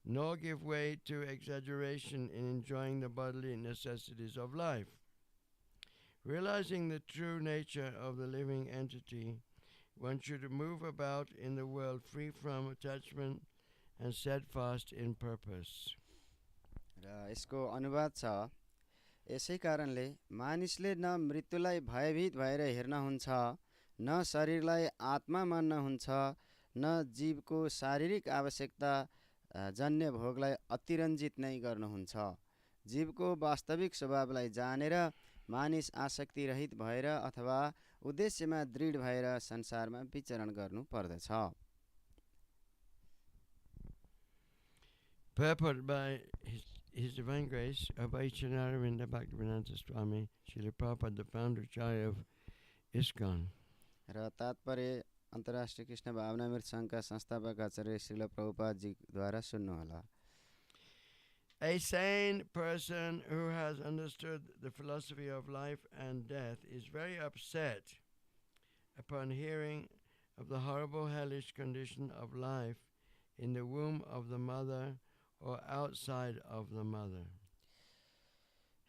nor give way to exaggeration in enjoying the bodily necessities of life. Realizing the true nature of the living entity, one should move about in the world free from attachment and steadfast in purpose. र यसको अनुवाद छ, यसै कारणले मानिसले न मृत्युलाई भयभीत भएर हेर्न हुन्छ, न शरीरलाई आत्मा मान्न हुन्छ, न जीवको शारीरिक आवश्यकता जन्य भोगलाई अतिरञ्जित नै गर्नुहुन्छ। जीवको वास्तविक स्वभावलाई जानेर मानिस आसक्ति रहित भएर अथवा उद्देश्यमा दृढ भएर संसारमा विचरण गर्नु पर्दछ। Purport by His Divine Grace Abhaichanarinda Bhaktivedanta Swami Srila Prabhupada, the founder Acharya of ISKCON. र तात्पर्य अन्तर्राष्ट्रिय कृष्ण भावनामृत सङ्घका संस्थापक आचार्य श्रील प्रभुपाद जी द्वारा सुन्नुहोला। A sane person who has understood the philosophy of life and death is very upset upon hearing of the horrible hellish condition of life in the womb of the mother or outside of the mother.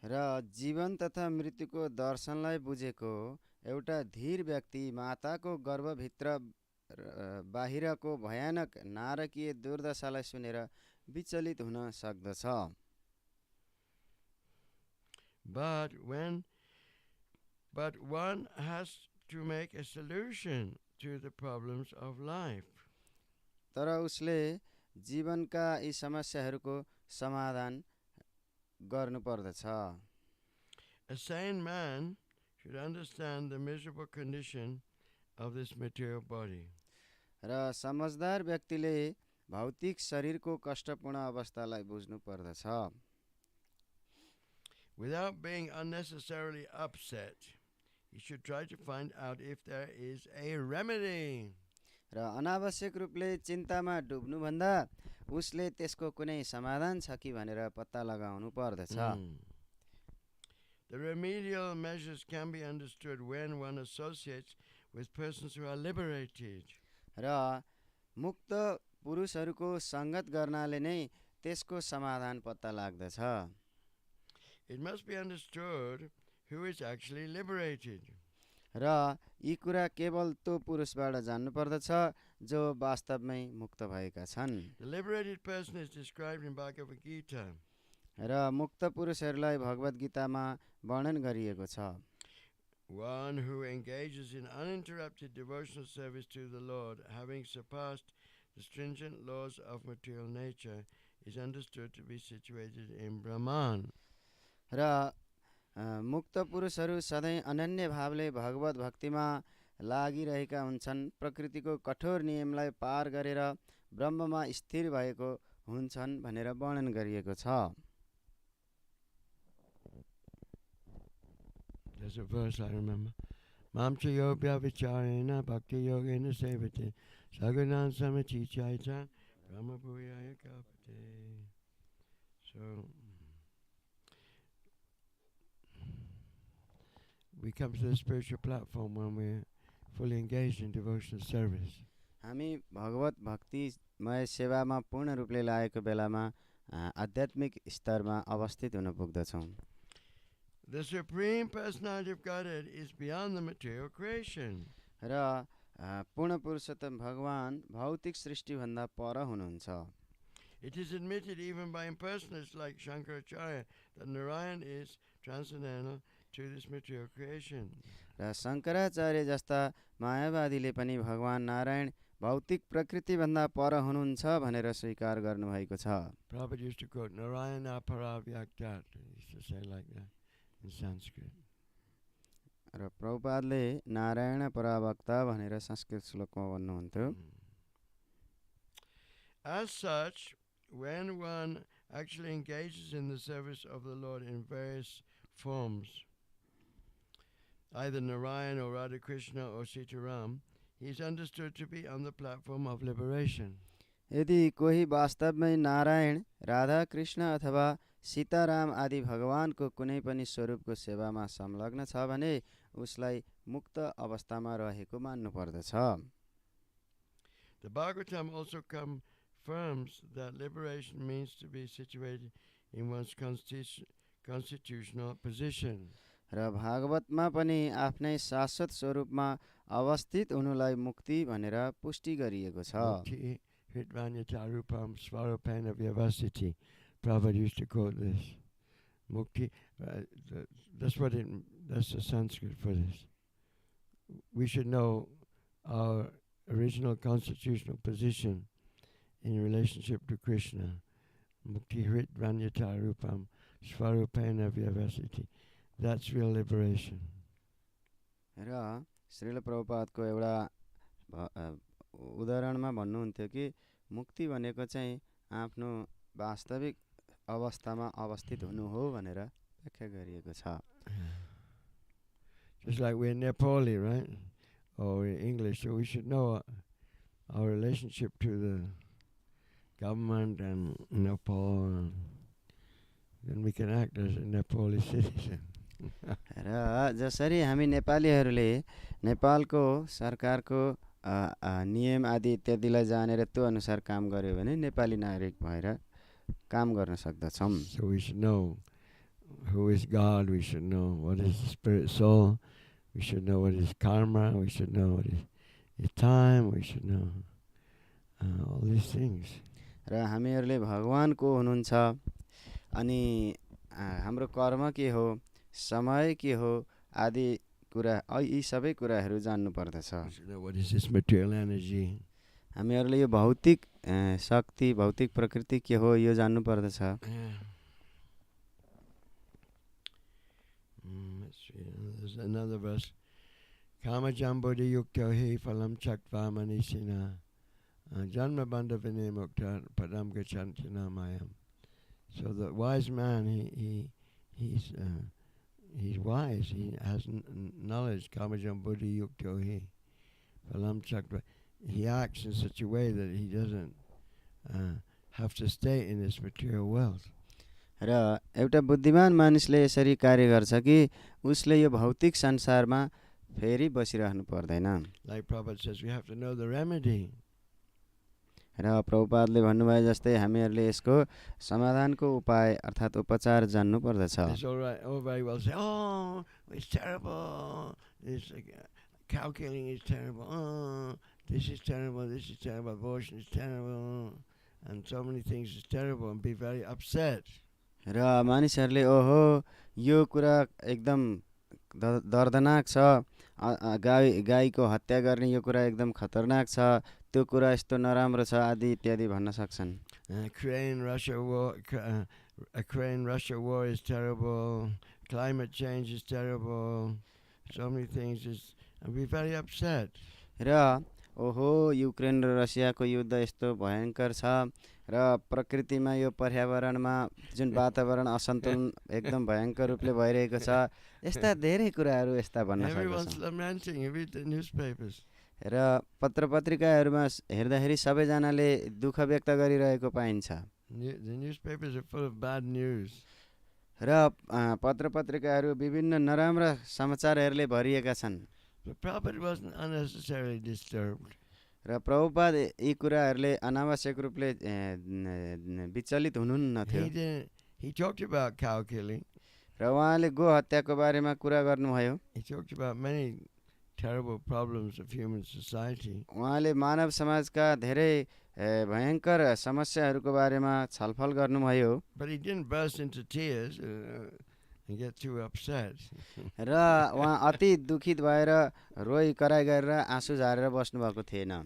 र जीवन तथा मृत्युको दर्शनलाई बुझेको एउटा धीर व्यक्ति माताको गर्भभित्र बाहिरको भयानक नारकीय दुर्दशालाई सुनेर विचलित हुन सक्दछ। But one has to make a solution to the problems of life. तर उसले जीवनका यी समस्याहरूको समाधान गर्नु पर्दछ। A sane man should understand the miserable condition of this material body. र समझदार व्यक्तिले भौतिक शरीरको कष्टपूर्ण अवस्थालाई बुझ्नु पर्दछ। Without being unnecessarily upset, he should try to find out if there is a remedy. र अनावश्यक रूपले चिन्तामा डुब्नुभन्दा उसले त्यसको कुनै समाधान छ कि भनेर पत्ता लगाउनु पर्दछ। The remedial measures can be understood when one associates with persons who are liberated. र मुक्त पुरुषहरूको संगत गर्नाले नै त्यसको समाधान पत्ता लाग्दछ। It must be understood who is actually liberated. र यी कुरा केवल त्यो पुरुषबाट जान्नु पर्दछ जो वास्तवमै मुक्त भएका छन्। The liberated person is described in Bhagavatam. र मुक्त पुरुषहरूलाई भगवत गीतामा वर्णन गरिएको छ। One who engages in uninterrupted devotional service to the Lord, having surpassed the stringent laws of material nature, is understood to be situated in Brahman. र मुक्त पुरुषहरू सधैँ अनन्य भावले भगवत भक्तिमा लागिरहेका हुन्छन्, प्रकृतिको कठोर नियमलाई पार गरेर ब्रह्ममा स्थिर भएको हुन्छन् भनेर वर्णन गरिएको छ। There's a verse I remember. Mam cha yogya vicharena bhakti yogena sevate saganan samachichaita brahma bhuyaya kapate. So we come to the spiritual platform when we're fully engaged in devotional service. हामी भगवत भक्तिमय सेवामा पूर्ण रूपले लागेको बेलामा आध्यात्मिक स्तरमा अवस्थित हुन पुग्दछौँ। The Supreme Personality of Godhead is beyond the material creation. र पूर्ण पुरुषोत्तम भगवान भौतिक सृष्टिभन्दा पर हुनुहुन्छ। It is admitted even by impersonalists like Shankaracharya that Narayan is transcendental to this material creation. र शङ्कराचार्य जस्ता मायावादीले पनि भगवान नारायण भौतिक प्रकृतिभन्दा पर हुनुहुन्छ भनेर स्वीकार गर्नुभएको छ। Prabhupada used to quote Narayana Paravyaktat. He used to say like that in Sanskrit. र प्रभुपादले नारायण परावक्ता भनेर संस्कृत श्लोकमा भन्नुहुन्थ्यो। As such, when one actually engages in the service of the Lord in various forms, either Narayan or Radha Krishna or Sitaram, he is understood to be on the platform of liberation. यदि कोही वास्तवमै नारायण, राधा कृष्ण अथवा सीताराम आदि भगवानको कुनै पनि स्वरूपको सेवामा संलग्न छ भने उसलाई मुक्त अवस्थामा रहेको मान्नु पर्दछ। The Bhagavatam also come affirms that liberation means to be situated in one's constitutional position. र भागवतमा पनि आफ्नै शाश्वत स्वरूपमा अवस्थित हुनुलाई मुक्ति भनेर पुष्टि गरिएको छ। Mukti hritvanyata-rupam svarupena vyavasiti. Prabhupada used to quote this. Mukti, that's the Sanskrit for this. We should know our original constitutional position in relationship to Krishna. Mukti hritvanyata-rupam svarupena vyavasiti. That's real liberation. र श्रील प्रभुपादको एउटा उदाहरणमा भन्नुहुन्थ्यो कि मुक्ति भनेको चाहिँ आफ्नो वास्तविक अवस्थामा अवस्थित हुनु हो भनेर व्याख्या गरिएको छ। Just like we're Nepali, right? Or we're English, so we should know our relationship to the government and Nepal, and then we can act as a Nepali citizen. र जसरी हामी नेपालीहरूले नेपालको सरकारको नियम आदि इत्यादिलाई जानेर त्यो अनुसार काम गर्यो भने नेपाली नागरिक भएर काम गर्न सक्दछौँ। So we should know who is God, we should know what is the spirit soul, we should know what is karma, we should know what is time, we should know all these things. र हामीहरूले भगवान को हुनुहुन्छ अनि हाम्रो कर्म के हो, समय के हो आदि कुरा यी सबै कुराहरू जान्नु पर्दछ। What is this material energy? हामीहरूले यो भौतिक शक्ति भौतिक प्रकृति के हो यो जान्नु पर्दछ। There's another verse. Kamajam bodhi yukta hi phalam chakva manisina janma bandha vinay mukta padam gachanti namayam. So the wise man, he's wise. He has knowledge. Kamajam buddhi yukto hi phalam chakva. He acts in such a way that he doesn't have to stay in this material world. र एउटा बुद्धिमान मानिसले यसरी कार्य गर्छ कि उसले यो भौतिक संसारमा फेरि बसिरहनु पर्दैन। Like Prabhupada says, we have to know the remedy. र प्रभुपादले भन्नुभयो जस्तै हामीहरूले यसको समाधानको उपाय अर्थात् उपचार जान्नु पर्दछ। It's all right. Oh, very well. Say, oh, it's terrible. It's cow killing is terrible. Oh, this is terrible. This is terrible. Abortion is terrible, and so many things is terrible, and be very upset. र मानिसहरूले ओहो यो कुरा एकदम दर्दनाक छ, गाईको हत्या गर्ने यो कुरा एकदम खतरनाक छ, त्यो कुरा यस्तो नराम्रो छ आदि इत्यादि भन्न सक्छन्। Ukraine-Russia war is terrible. Climate change is terrible. So many things is, and be very upset. र ओहो युक्रेन र रसियाको युद्ध यस्तो भयंकर छ र प्रकृतिमा यो पर्यावरणमा जुन वातावरण असन्तुलन एकदम भयंकर रूपले भइरहेको छ, यस्ता धेरै कुराहरू यस्ता भन्न सक्छन्। र पत्रपत्रिकाहरूमा हेर्दाखेरि सबैजनाले दुःख व्यक्त गरिरहेको पाइन्छ। र पत्रपत्रिकाहरू विभिन्न नराम्रा समाचारहरूले भरिएका छन्। र प्रभुपाद यी कुराहरूले अनावश्यक रूपले विचलित हुनुहुन्न थियो। र उहाँले गो हत्याको बारेमा कुरा गर्नुभयो। उहाँले मानव समाजका धेरै भयंकर समस्याहरूको बारेमा छलफल गर्नुभयो। र उहाँ अति दुखित भएर रोइ कराइ गरेर आँसु झारेर बस्नु भएको थिएन,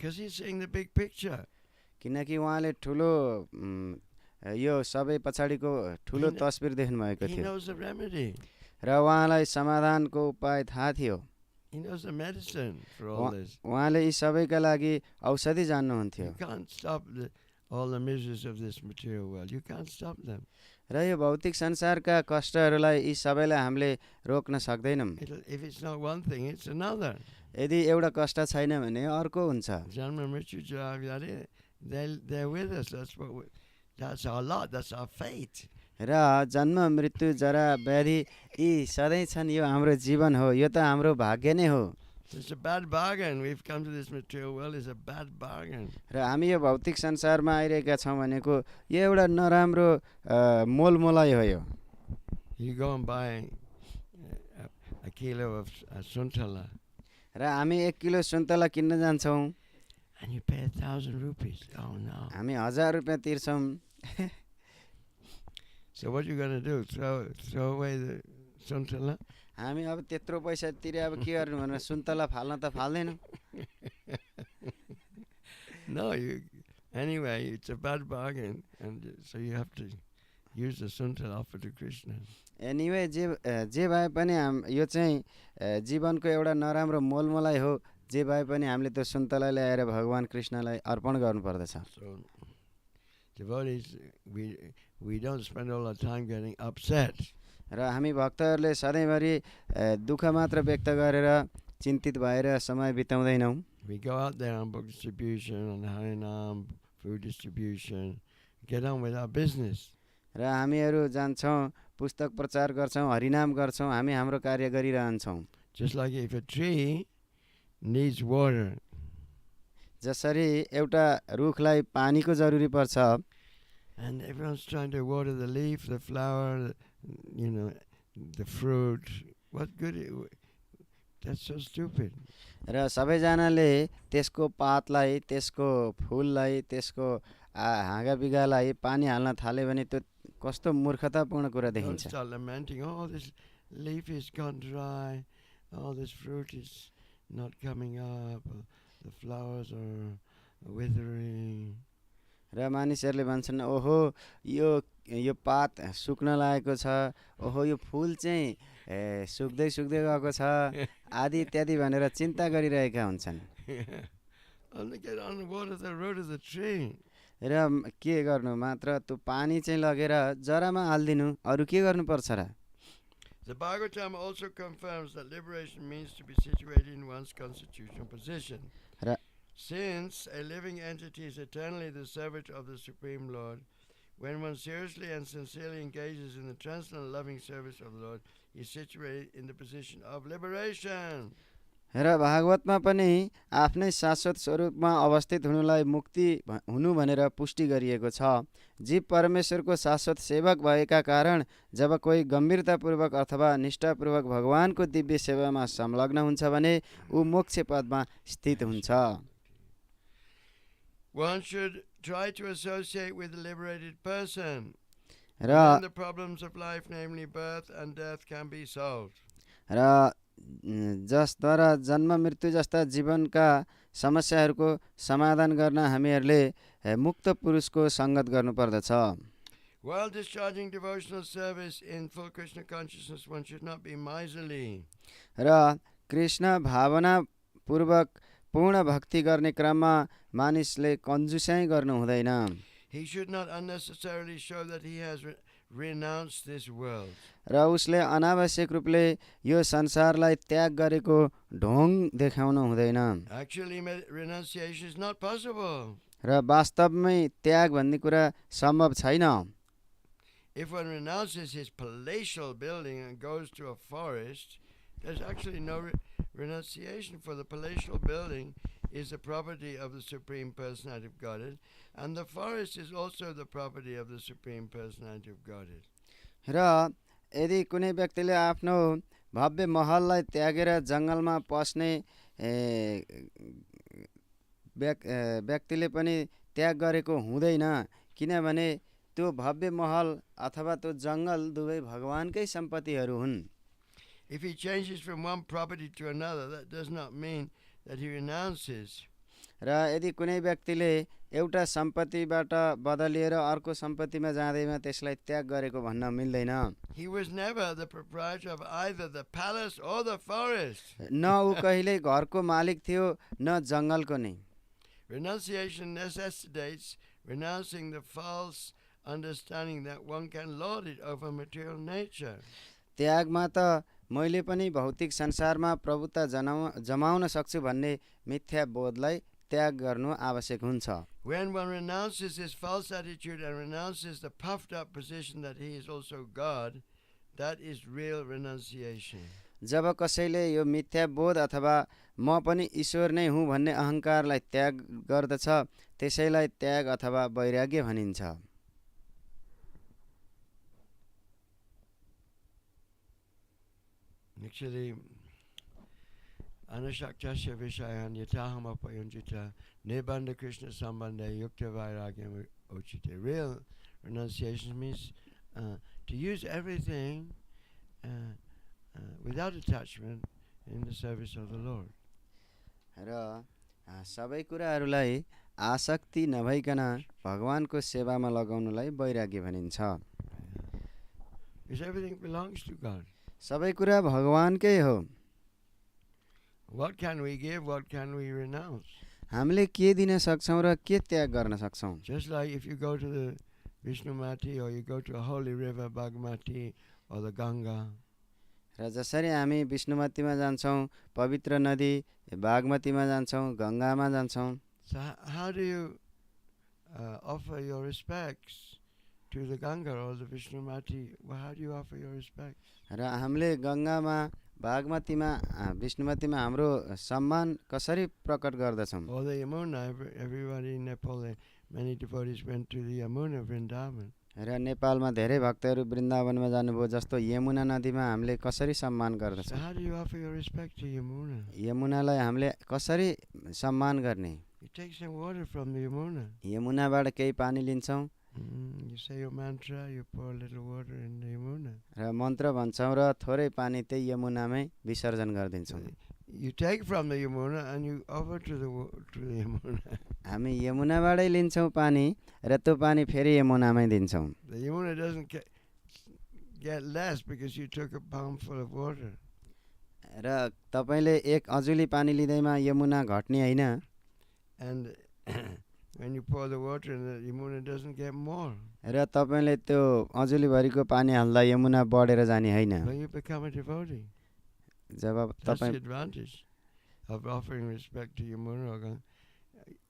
किनकि उहाँले ठुलो यो सबै पछाडिको ठुलो तस्बिर देख्नु भएको थियो र उहाँलाई समाधानको उपाय थाहा थियो। उहाँले यी सबैका लागि औषधि जान्नुहुन्थ्यो। र यो भौतिक संसारका कष्टहरूलाई यी सबैलाई हामीले रोक्न सक्दैनौँ। यदि एउटा कष्ट छैन भने अर्को हुन्छ। र जन्म मृत्यु जरा व्याधि यी सधैँ छन्, यो हाम्रो जीवन हो, यो त हाम्रो भाग्य नै हो। It's a bad bargain. We've come to this material world. It's a bad bargain. र हामी यो भौतिक संसारमा आइरहेका छौँ भनेको यो एउटा नराम्रो मोलमोलाई हो यो। You go and buy a kilo of suntala. र हामी 1 किलो सुन्तला किन्न जान्छौँ And you pay 1,000 rupees. Oh no. हामी 1000 रुपैयाँ तिर्छौँ। So what you gonna do? Throw away the suntala? हामी अब त्यत्रो पैसा तिरे अब के गर्नु भनेर सुन्तला फाल्न त फाल्दैनौँ। No, anyway, it's a bad bargain, and so you have to use the suntala offer to Krishna. Anyway जे भए पनि यो चाहिँ जीवनको एउटा नराम्रो मोलमोलाई हो। जे भए पनि हामीले त्यो सुन्तला ल्याएर भगवान कृष्णलाई अर्पण गर्नुपर्दछ। So devotees, we don't spend all our time getting upset. र हामी भक्तहरूले सधैँभरि दुःख मात्र व्यक्त गरेर चिन्तित भएर समय बिताउँदैनौँ। We go out there on book distribution, on harinam, food distribution, get on with our business. र हामीहरू जान्छौँ, पुस्तक प्रचार गर्छौँ, हरिनाम गर्छौँ, हामी हाम्रो कार्य गरिरहन्छौँ। Just like if a tree needs water, जसरी एउटा रुखलाई पानीको जरुरी पर्छ, and everyone's trying to water the leaf, the flower, the fruit. What good? That's so stupid. र सबैजनाले त्यसको पातलाई, त्यसको फुललाई, त्यसको हाँगा बिगालाई पानी हाल्न थाल्यो भने त्यो कस्तो मूर्खतापूर्ण कुरा Don't देखिन्छ। start lamenting, oh, this leaf is gone dry, oh, this fruit is not coming up, the flowers are withering. र मानिसहरूले भन्छन् ओहो यो पात सुक्न लागेको छ, ओहो यो फुल चाहिँ सुक्दै सुक्दै गएको छ आदि इत्यादि भनेर चिन्ता गरिरहेका हुन्छन्। Only get on water the root of the tree. र के गर्नु, मात्र त्यो पानी चाहिँ लगेर जरामा हाल्दिनु, अरू के गर्नुपर्छ र। The Bhagavatam also confirms that liberation means to be situated in one's constitutional position. र Since a living entity is eternally the servant of the Supreme Lord, when one seriously and sincerely engages in the transcendental loving service of the Lord, he is situated in the position of liberation. र भागवतमा पनि आफ्नै शाश्वत स्वरूपमा अवस्थित हुनुलाई मुक्ति हुनु भनेर पुष्टि गरिएको छ। जीव परमेश्वरको शाश्वत सेवक भएका कारण जब कोही गम्भीरतापूर्वक अथवा निष्ठापूर्वक भगवानको दिव्य सेवामा संलग्न हुन्छ भने ऊ मोक्ष पदमा स्थित हुन्छ। One should try to associate with a liberated person. र Then the problems of life, namely birth and death, can be solved. र जसद्वारा जन्म मृत्यु जस्ता जीवनका समस्याहरूको समाधान गर्न हामीहरूले मुक्त पुरुषको सङ्गत गर्नुपर्दछ। While discharging devotional service in full Krishna consciousness, one should not be miserly. र कृष्ण भावना पूर्वक पूर्ण भक्ति गर्ने क्रममा मानिसले कन्जुस्याइ गर्नु हुँदैन। He should not unnecessarily show that he has renounced this world. र उसले अनावश्यक रूपले यो संसारलाई त्याग गरेको ढोङ देखाउनु हुँदैन। Actually, renunciation is not possible. र वास्तवमै त्याग भन्ने कुरा सम्भव छैन। If one renounces his palatial building and goes to a forest, there's actually no renunciation, for the palatial building is the property of the Supreme Personality of Godhead, and the forest is also the property of the Supreme Personality of Godhead. र यदि कुनै व्यक्तिले आफ्नो भव्य महललाई त्यागेर जङ्गलमा पस्ने व्यक्तिले पनि त्याग गरेको हुँदैन, किनभने त्यो भव्य महल अथवा त्यो जङ्गल दुवै भगवानकै सम्पत्तिहरू हुन्। If he changes from one property to another, that does not mean that he renounces. र यदि कुनै व्यक्तिले एउटा सम्पत्तिबाट बदलिएर अर्को सम्पत्तिमा जाँदैमा त्यसलाई त्याग गरेको भन्न मिल्दैन। He was never the proprietor of either the palace or the forest. न ऊ कहिल्यै घरको मालिक थियो न जङ्गलको नै। Renunciation necessitates renouncing the false understanding that one can lord it over material nature. त्यागमा त मैले पनि भौतिक संसारमा प्रभुत्व जमाउन सक्छु भन्ने मिथ्या बोधलाई त्याग गर्नु आवश्यक हुन्छ। When one renounces this false attitude and renounces the puffed up position that he is also God, that is real renunciation. जब कसैले यो मिथ्या बोध अथवा म पनि ईश्वर नै हुँ भन्ने अहङ्कारलाई त्याग गर्दछ त्यसैलाई त्याग अथवा वैराग्य भनिन्छ। Actually, anashaktasya vishayan yataham apayunjita nibbanda krishna sambandha yukta vairagyam uchite. Real renunciation means to use everything without attachment in the service of the Lord. र सबै कुराहरूलाई आसक्ति नभइकन भगवानको सेवामा लगाउनुलाई वैराग्य भनिन्छ। Because everything belongs to God. सबै कुरा भगवानकै हो। What can we give? What can we renounce? हामीले के दिन सक्छौं र के त्याग गर्न सक्छौं? Just like if you go to the Vishnumati or you go to a holy river, Bhagavati or the Ganga. र जसरी हामी विष्णुमतीमा जान्छौं, पवित्र नदी बागमतीमा जान्छौं, Gangamma जान्छौं। So how do you offer your respects to the Ganga or the Vishnumati? Well, how do you offer your respects? र हामीले गंगामा बागमतीमा विष्णुमतीमा हाम्रो सम्मान कसरी प्रकट गर्दछौं? Or the Yamuna, everybody in Nepal, many devotees went to the Yamuna, Vrindavan. र नेपालमा धेरै भक्तहरू वृन्दावनमा जानुभयो जस्तो यमुना नदीमा हामीले कसरी सम्मान So गर्दछौं? how do you offer your respect to Yamuna? यमुनालाई हामीले कसरी सम्मान गर्ने? You take some water from the Yamuna. यमुनाबाट केही पानी लिन्छौं You say your mantra, you pour a little water in the Yamuna. र मन्त्र भन्छौं र थोरै पानी त्यही यमुनामै विसर्जन गरिदिन्छौं। You take from the Yamuna and you offer to the Yamuna. हामी यमुनाबाटै लिन्छौं पानी र त्यो पानी फेरि यमुनामै दिन्छौं। The Yamuna doesn't get less because you took a palmful of water. र तपाईले एक अजुली पानी लिँदैमा यमुना घट्ने हैन। And when you pour the water in the Yamuna doesn't get more. र तपाईले त्यो अजुली भरिको पानी हाल्दा यमुना बढेर जाने हैन। When you become a devotee. Job That's the तपाई advantage of offering respect to Yamuna or Ganga.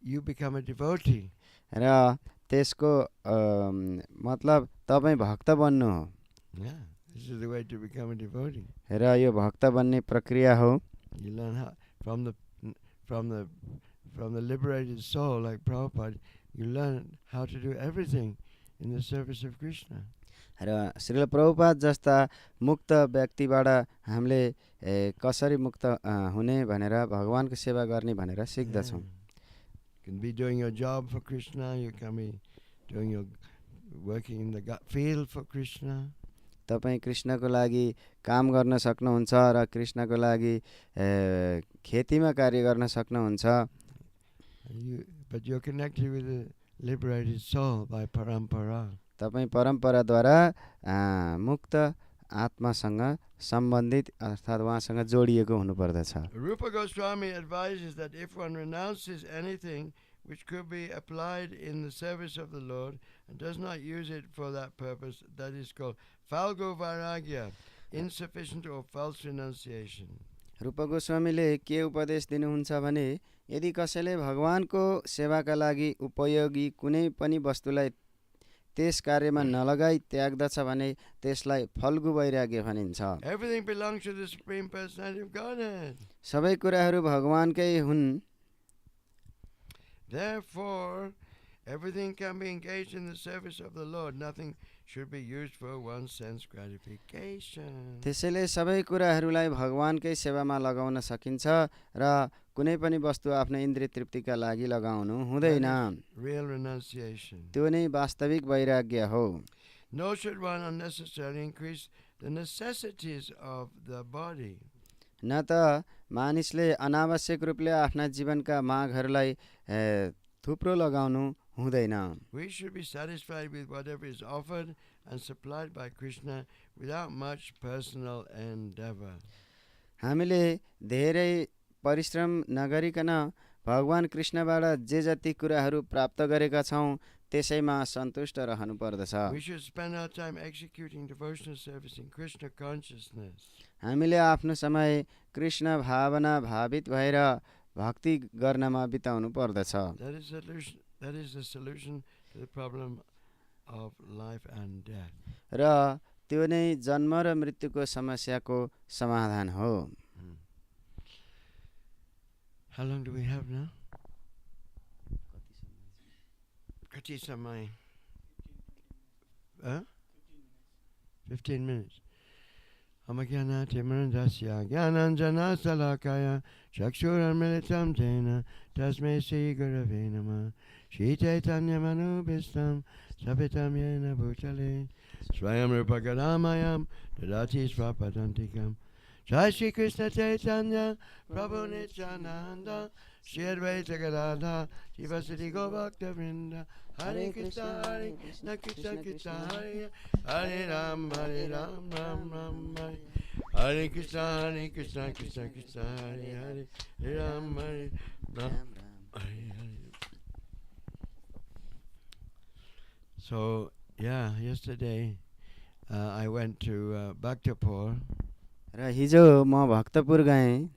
You become a devotee. र त्यसको मतलब तपाई भक्त बन्नु हो। Yeah, this is the way to become a devotee. र यो भक्त बन्ने प्रक्रिया हो। You learn how from the liberated soul like Prabhupada. You learn how to do everything in the service of Krishna. र श्रील प्रभुपाद जस्ता मुक्त व्यक्तिबाट हामीले कसरी मुक्त हुने भनेर भगवानको सेवा गर्ने भनेर सिक्दछौं। You can be doing your job for Krishna. You can be doing your working in the field for Krishna. तपाई कृष्णको लागि काम गर्न सक्नुहुन्छ र कृष्णको लागि खेतीमा कार्य गर्न सक्नुहुन्छ। But you're connected with the liberated soul by parampara. तपाई परम्पराद्वारा मुक्त आत्मासँग सम्बन्धित अर्थात् उहाँसँग जोडिएको हुनुपर्दछ। Rupa Goswami advises that if one renounces anything which could be applied in the service of the Lord and does not use it for that purpose, that is called falgo vairagya, insufficient or false renunciation. रूप गोस्वामीले के उपदेश दिनुहुन्छ भने यदि कसैले भगवानको सेवाका लागि उपयोगी कुनै पनि वस्तुलाई त्यस कार्यमा नलगाई त्याग्दछ भने त्यसलाई फल्गु वैराग्य भनिन्छ। Everything belongs to the Supreme Personality of Godhead. सबै कुराहरू भगवानकै हुन्। Therefore, everything can be engaged in the service of the Lord. Nothing should be used for one's sense gratification. त्यसैले सबै कुराहरूलाई भगवानकै सेवामा लगाउन सकिन्छ र कुनै पनि वस्तु आफ्नो इन्द्रिय तृप्तिका लागि लगाउनु हुँदैन। Real renunciation. त्यो नै वास्तविक वैराग्य हो। Nor should one unnecessarily increase the necessities of the body. न त मानिसले अनावश्यक रूपले आफ्ना जीवनका मागहरूलाई थुप्रो लगाउनु हुँदैन। We should be satisfied with whatever is offered and supplied by Krishna without much personal endeavor. हामीले धेरै परिश्रम नगरिकन भगवान कृष्णबाट जे जति कुराहरू प्राप्त गरेका छौं त्यसैमा सन्तुष्ट रहनु पर्दछ। We should spend our time executing devotional service in Krishna consciousness. हामीले आफ्नो समय कृष्ण भावना भावित भएर भक्ति गर्नमा बिताउनु पर्दछ। That is the solution to the problem of life and death. र त्यो नै जन्म र मृत्युको समस्याको समाधान हो। How long do we have now? Kati samay? 15 minutes. Amagyana timarandasya gyananjana salakaya chakshuran militam tena tasmai sri gurave namah Shri Chaitanya manubhistam sapitam yena bhutale swayam rupa gadamayam dadati svapadantikam Jai Shri Krishna Chaitanya Prabhu Nityananda Shri Advaita Gadadhar Jivasati Govakta Vrinda Hare Krishna Krishna Krishna Hare Hare Ram Ram Ram Hare Hare Krishna Krishna Krishna Hare Hare Ram Ram Hare. So yesterday I went to Bhaktapur. र हिजो म भक्तपुर गएँ।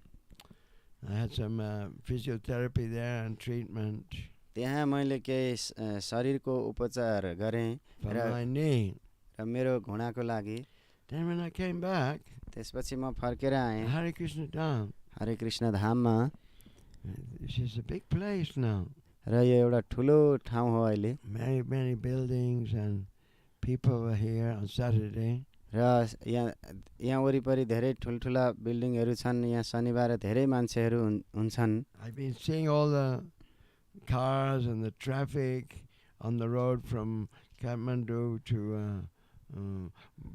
I had some physiotherapy there and treatment. त्यहाँ मैले केही शरीरको उपचार गरेँ For my knee. र मेरो घुँडाको लागि। Then when I came back, त्यसपछि म फर्केर आएँ Hare Krishna Dham. हरे कृष्ण धाममा। It's a big place now. र यो एउटा ठुलो ठाउँ हो अहिले। Many buildings and people were here on Saturday. र यहाँ वरिपरि धेरै ठुल्ठुला बिल्डिङहरू छन्। यहाँ शनिबार धेरै मान्छेहरू हुन्छन्। I've been seeing all the cars and the traffic on the road from Kathmandu to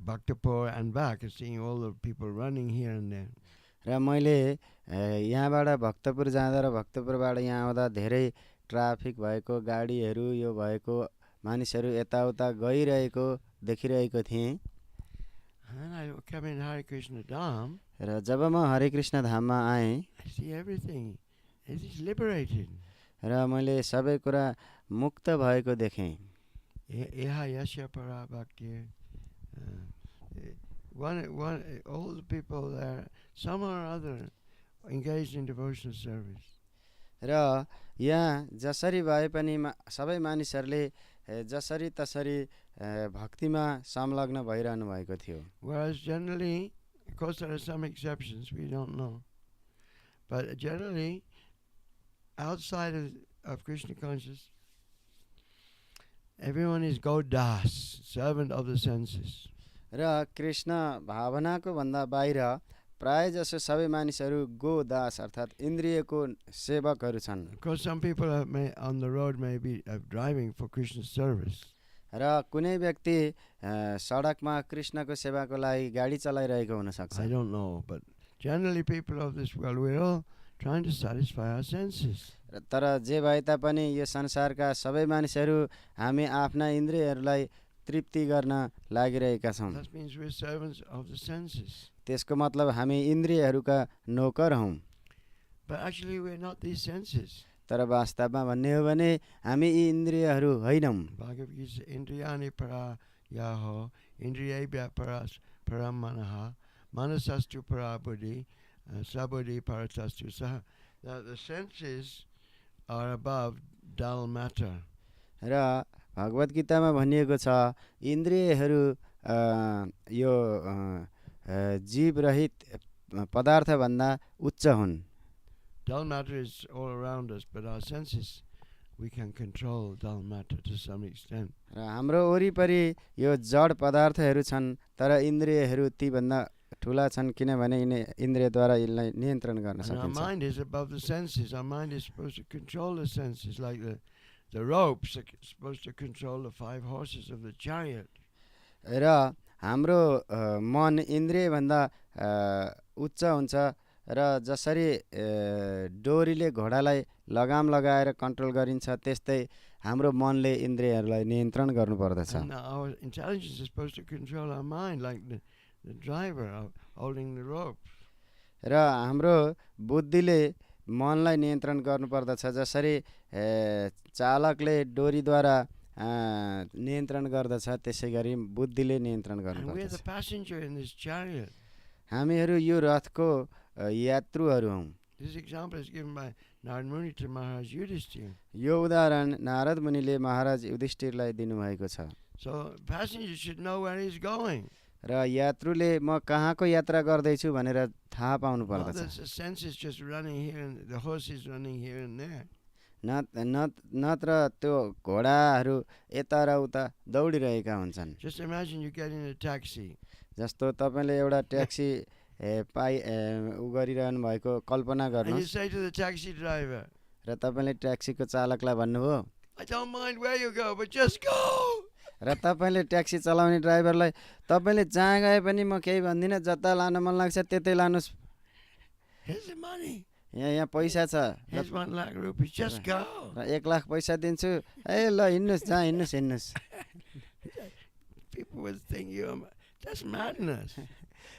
Bhaktapur and back, and seeing all the people running here and there. र मैले यहाँबाट भक्तपुर जाँदा र भक्तपुरबाट यहाँ आउँदा धेरै ट्राफिक भएको गाडीहरू यो भएको मानिसहरू यताउता गइरहेको देखिरहेको थिएँ। And I come in Hare Krishna Dham. र जब म हरे कृष्ण धाममा आएँ I see everything. It is liberated. र मैले सबै कुरा मुक्त भएको देखेँ। Eha yasya para bhakti. All the people there, somehow or other, engaged in devotional service. र यहाँ जसरी भए पनि सबै मानिसहरूले जसरी तसरी भक्तिमा संलग्न भइरहनु भएको थियो। Whereas generally, of course there are some exceptions, we don't know. But generally, outside of Krishna consciousness, everyone is Gaudas, servant of the senses. र कृष्ण भावनाको भन्दा बाहिर प्राय जसो सबै मानिसहरू गोदास अर्थात् इन्द्रियको सेवकहरू छन्। Because some people on the road may be driving for Krishna's service. र कुनै व्यक्ति सडकमा कृष्णको सेवाको लागि गाडी चलाइरहेको हुन सक्छ। I don't know, but generally people of this world, we're all trying to satisfy our senses. तर जे भए तापनि यो संसारका सबै मानिसहरू हामी आफ्ना इन्द्रियहरूलाई तृप्ति गर्न लागिरहेका छौँ। That means we're servants of the senses. त्यसको मतलब हामी इन्द्रियहरूका नोकर हौँ। But actually we're not these senses. तर वास्तवमा भन्ने हो भने हामी यी इन्द्रियहरू होइनौँ। Bhagavad Gita, Indriyani para yaho, Indriyabhya para manaha, manasastu para buddhi, sabbuddhi para tastu saha. The senses are above dull matter. र भगवत गीतामा भनिएको छ इन्द्रियहरू यो जीव रहित पदार्थ भन्दा उच्च हुन्। Dull matter is all around us, but our senses, we can control dull matter to some extent. र हाम्रो वरिपरि यो जड पदार्थहरू छन् तर इन्द्रियहरू ती भन्दा ठुला छन् किनभने यिनी इन्द्रियद्वारा यसलाई नियन्त्रण गर्न And our सकिन्छ। mind is above the senses. Our mind is supposed to control the senses, like the ropes are supposed to control the 5 horses of the chariot. र हाम्रो मन इन्द्रिय भन्दा उच्च हुन्छ र जसरी डोरीले घोडालाई लगाम लगाएर कन्ट्रोल गरिन्छ त्यस्तै हाम्रो मनले इन्द्रियहरूलाई नियन्त्रण गर्नुपर्दछ। And our intelligence is supposed to control our mind, like the driver of holding the ropes. र हाम्रो बुद्धिले मनलाई नियन्त्रण गर्नुपर्दछ जसरी चालकले डोरीद्वारा नियन्त्रण गर्दछ त्यसै गरी बुद्धिले नियन्त्रण And we're the गर्नुपर्दछ। passenger in this chariot. हामीहरू यो रथको यात्रुहरू हौँ। This example is given by Narad Muni to Maharaj Yudhishthira. यो उदाहरण नारद मुनिले महाराज युधिष्ठिरलाई दिनुभएको छ। So passenger should know where he's going. र यात्रुले म कहाँको यात्रा गर्दैछु भनेर थाहा पाउनु Well, पर्दछ। the sense is just running here and the horse is running here and there. नत्र त्यो घोडाहरू यता र उता दौडिरहेका हुन्छन्। Just imagine you get in a taxi. जस्तो तपाईँले एउटा ट्याक्सी उ गरिरहनु भएको कल्पना And you गर्नुहोस् say to the taxi driver, र तपाईँले ट्याक्सीको चालकलाई भन्नुभयो I don't mind where you go, but just go. र तपाईँले ट्याक्सी चलाउने ड्राइभरलाई तपाईँले जहाँ गए पनि म केही भन्दिनँ, जता लान मन लाग्छ त्यतै लानुहोस्, Here's the money. यहाँ पैसा छ Here's 1 lakh rupees. Just go. र 1 लाख पैसा दिन्छु, ए ल हिँड्नुहोस्, जहाँ हिँड्नुहोस्। People would think that's madness.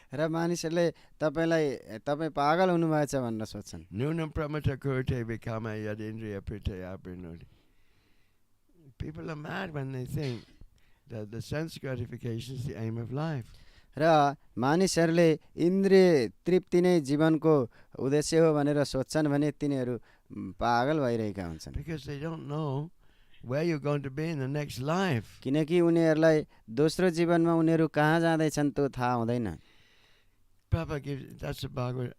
र मानिसहरूले तपाईँ पागल हुनुभएछ भनेर सोच्छन्। Nunam pramata kurte vikama yadindriya pritaya prinodi. People are mad when they think that the sense gratification is the aim of life. र मानिसहरूले इन्द्रिय तृप्ति नै जीवनको उद्देश्य हो भनेर सोच्छन् भने तिनीहरू पागल भइरहेका हुन्छन्। Because they don't know where you're going to be in the next life. किनकि उनीहरूलाई दोस्रो जीवनमा उनीहरू कहाँ जाँदैछन् त्यो थाहा हुँदैन। Prabhupada gives, that's a Bhagavatam.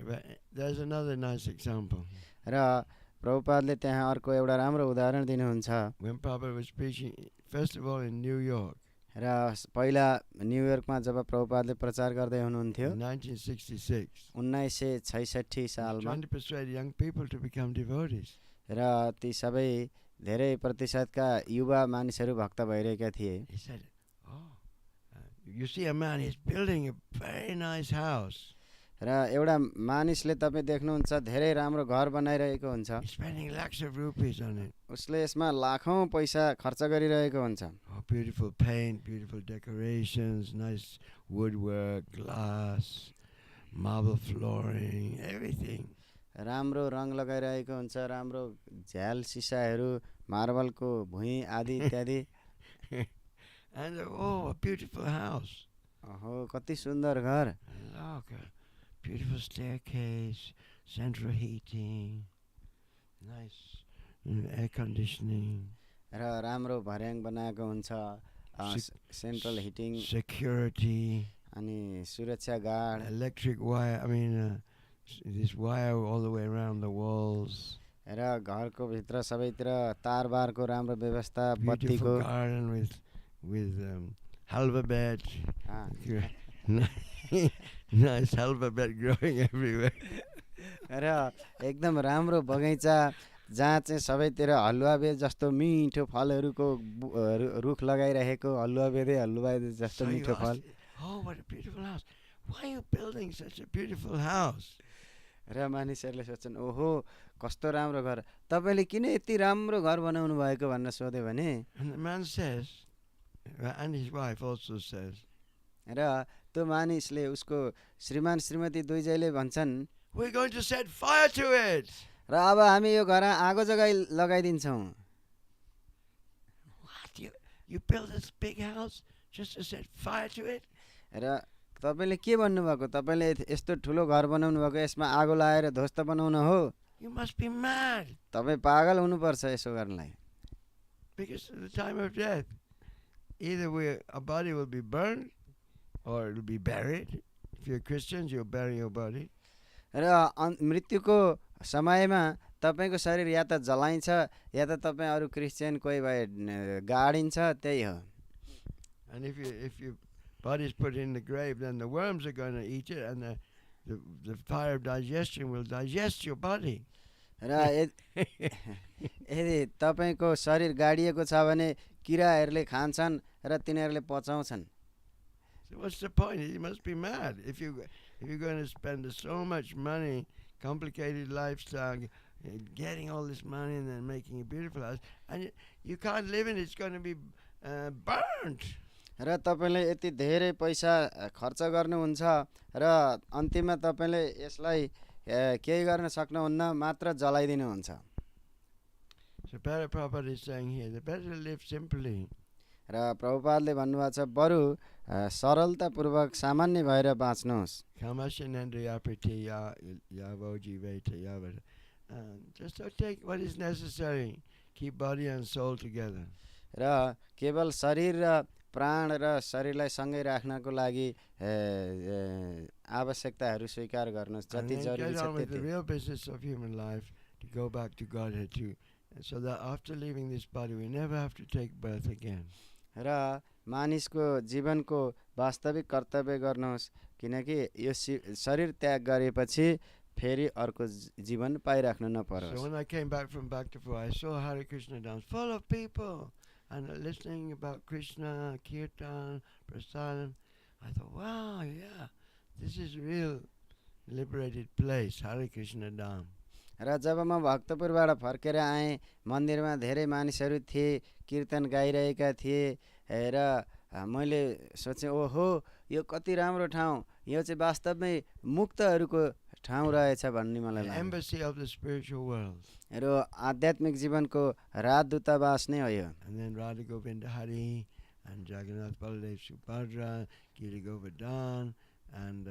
There's another nice example. र प्रभुपादले त्यहाँ अर्को एउटा राम्रो उदाहरण दिनुहुन्छ। When Prabhupada was preaching, first of all in New York, र पहिला न्युयोर्कमा जब प्रभुपादले प्रचार गर्दै हुनुहुन्थ्यो in 1966, 1966 सालमा, trying to persuade young people to become devotees. र ती सबै धेरै प्रतिशतका युवा मानिसहरू भक्त भइरहेका थिए। He said, you see a man, he's building a very nice house. र एउटा मानिसले तपाईँ देख्नुहुन्छ धेरै राम्रो घर बनाइरहेको हुन्छ, He's spending lakhs of rupees on it. उसले यसमा लाखौँ पैसा खर्च गरिरहेको हुन्छ। Oh, beautiful paint, beautiful decorations, nice woodwork, glass, marble flooring, everything. राम्रो रङ लगाइरहेको हुन्छ, राम्रो झ्याल सिसाहरू, मार्बलको भुइँ आदि इत्यादि। And a beautiful house. ओहो कति सुन्दर घर। Look, a beautiful staircase, central heating, nice air conditioning, र राम्रो भर्याङ बनाएको हुन्छ, सेन्ट्रल हिटिङ, security, अनि सुरक्षा guard, electric wire, this wire all the way around the walls. र घरको भित्र सबैतिर तारबारको राम्रो व्यवस्था, बत्तीको, Beautiful garden with halva bed. Nice halva bed growing everywhere. र एकदम राम्रो बगैँचा जहाँ चाहिँ सबैतिर हलुवा बेद जस्तो मिठो फलहरूको रुख लगाइरहेको, हलुवा बेद जस्तो मिठो फल। Oh, what a beautiful house. Why are you building such a beautiful house? र मानिसहरूले सोच्छन् ओहो कस्तो राम्रो घर, तपाईँले किन यति राम्रो घर बनाउनु भएको भनेर सोध्यो भने, And the man says, and his wife also says, र त्यो मानिसले उसको श्रीमान श्रीमती दुईजैले भन्छन्, we're going to set fire to it. र अब हामी यो घर आगो लगाइदिन्छौँ। What? You build this big house just to set fire to it? र तपाईँले के भन्नुभएको, तपाईँले यस्तो ठुलो घर बनाउनु भएको, यसमा आगो लगाएर ध्वस्त बनाउन हो? You must be mad. तपाईँ पागल हुनुपर्छ यसो गर्नलाई। Because at the time of death, either our body will be burned or it will be buried. If you're Christians, you'll bury your body. र मृत्युको समयमा तपाईँको शरीर या त जलाइन्छ या त तपाईँ अरू क्रिस्चियन कोही भए गाडिन्छ, त्यही हो। And if your body is put in the grave, then the worms are going to eat it, and the fire of digestion will digest your body. र यदि तपाईँको शरीर गाडिएको छ भने किराहरूले खान्छन् र तिनीहरूले पचाउँछन्। So what's the point? You must be mad if you're going to spend so much money, complicated lifestyle, getting all this money and then making a beautiful house, and you can't live in it. It's going to be burnt. र तपाईँले यति धेरै पैसा खर्च गर्नुहुन्छ र अन्तिममा तपाईँले यसलाई केही गर्न सक्नुहुन्न, मात्र जलाइदिनुहुन्छ। So Prabhupada is saying here, the better to live simply. र प्रभुपादले भन्नुभएको छ बरु सरलतापूर्वक सामान्य भएर बाँच्नुहोस्। Just to take what is necessary, keep body and soul together. र केवल शरीर र प्राण र शरीरलाई सँगै राख्नको लागि आवश्यकताहरू स्वीकार गर्नुहोस् And जति then जरुरी get छ on with the त्यति real business of human life to go back to Godhead too, so that after leaving this body we never have to take birth again. र मानिसको जीवनको वास्तविक कर्तव्य गर्नुहोस् किनकि यो शरीर त्याग गरेपछि फेरि अर्को जीवन पाइराख्नु So नपरोस्। when I came back from Bhaktapur, I saw Hare Krishna dance full of people and listening about Krishna, Kirtan, Prasadam. I thought, wow, yeah, this is real liberated place, Hare Krishna Dham. र जब म भक्तपुरबाट फर्केर आएँ मन्दिरमा धेरै मानिसहरू थिए कीर्तन गाइरहेका थिए र मैले सोचेँ ओहो यो कति राम्रो ठाउँ यो चाहिँ वास्तवमै मुक्तहरूको ठाउँ रहेछ भन्ने मलाई The लाग्यो embassy of the spiritual world. र आध्यात्मिक जीवनको राजदूतावास नै हो यो। And then Radha Govinda Hari and Jagannath Baladev Subhadra, Giri Govardhan and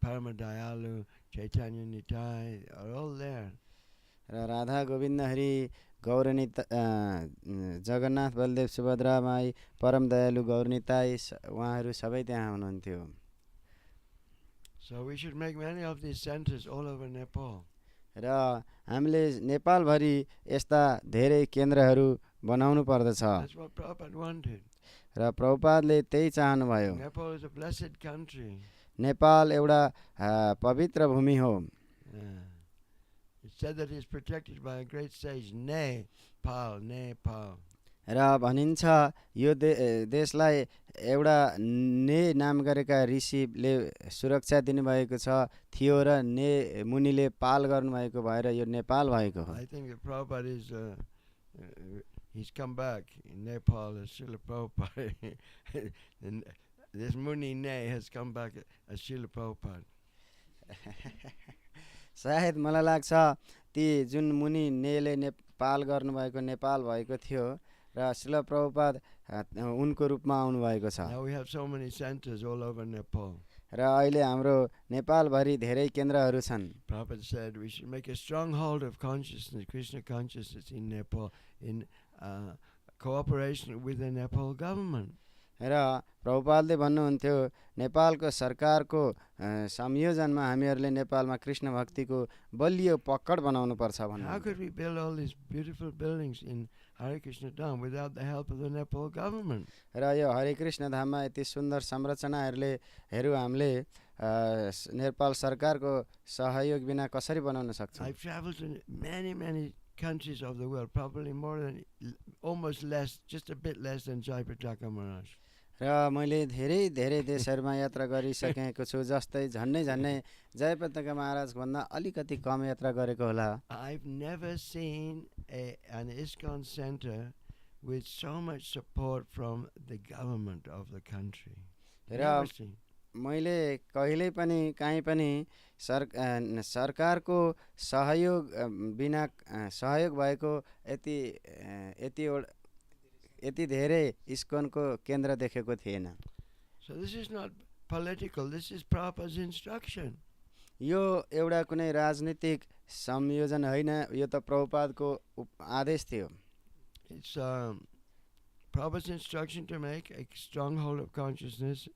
Paramadayalu, Chaitanya Nitai are all there. र राधा गोविन्द हरि गौरनिता जगन्नाथ बलदेव सुभद्रा माई परम दयालु गौरनिताई उहाँहरू सबै त्यहाँ हुनुहुन्थ्यो। So we should make many of these centers all over Nepal. र हामीले नेपालभरि यस्ता धेरै केन्द्रहरू बनाउनु पर्दछ That's what Prabhupada wanted. र प्रभुपादले त्यही चाहनुभयो। Nepal is a blessed country. Nepal एउटा पवित्र भूमि हो। It's said that it's protected by a great sage, Nepal. र भनिन्छ यो देशलाई एउटा ने नाम गरेका ऋषिले सुरक्षा दिनुभएको थियो र ने मुनिले पाल गर्नुभएको भएर यो नेपाल भएको हो। I think that Prabhupada is, he's come back in Nepal as Srila Prabhupada. And this Muni Ne has come back as Srila Prabhupada. सायद मलाई लाग्छ ती जुन मुनि नेले नेपाल गर्नुभएको नेपाल भएको थियो र श्रील प्रभुपाद उनको रूपमा आउनु भएको छ। Now we have so many centers all over Nepal. र अहिले हाम्रो नेपालभरि धेरै केन्द्रहरू छन्। Prabhupada said we should make a stronghold of consciousness, Krishna consciousness in Nepal, in cooperation with the Nepal government. र प्रभुपादले भन्नुहुन्थ्यो नेपालको सरकारको संयोजनमा हामीहरूले नेपालमा कृष्ण भक्तिको बलियो पकड बनाउनु पर्छ भन्नु। How could we build all these beautiful buildings in Hare Krishna Dham without the help of the Nepal government? र यो हरे कृष्ण धाममा यति सुन्दर संरचनाहरू हामीले नेपाल सरकारको सहयोग बिना कसरी बनाउन सक्छौँ? I've traveled to many countries of the world, probably more than, almost less, just a bit less than Jayapataka Maharaj. र मैले धेरै धेरै देशहरूमा यात्रा गरिसकेको छु जस्तै झन्नै जयपताका महाराज भन्दा अलिकति कम यात्रा गरेको होला। I've never seen an ISKCON center with so much support from the government of the country. र मैले कहिल्यै पनि कहीँ पनि सरकारको सहयोग बिना सहयोग भएको यति धेरै इस्कनको केन्द्र देखेको थिएन। So this is not political, this is Prabhupada's instruction. यो एउटा कुनै राजनीतिक संयोजन होइन, यो त प्रभुपादको आदेश थियो। It's Prabhupada's instruction to make a stronghold of consciousness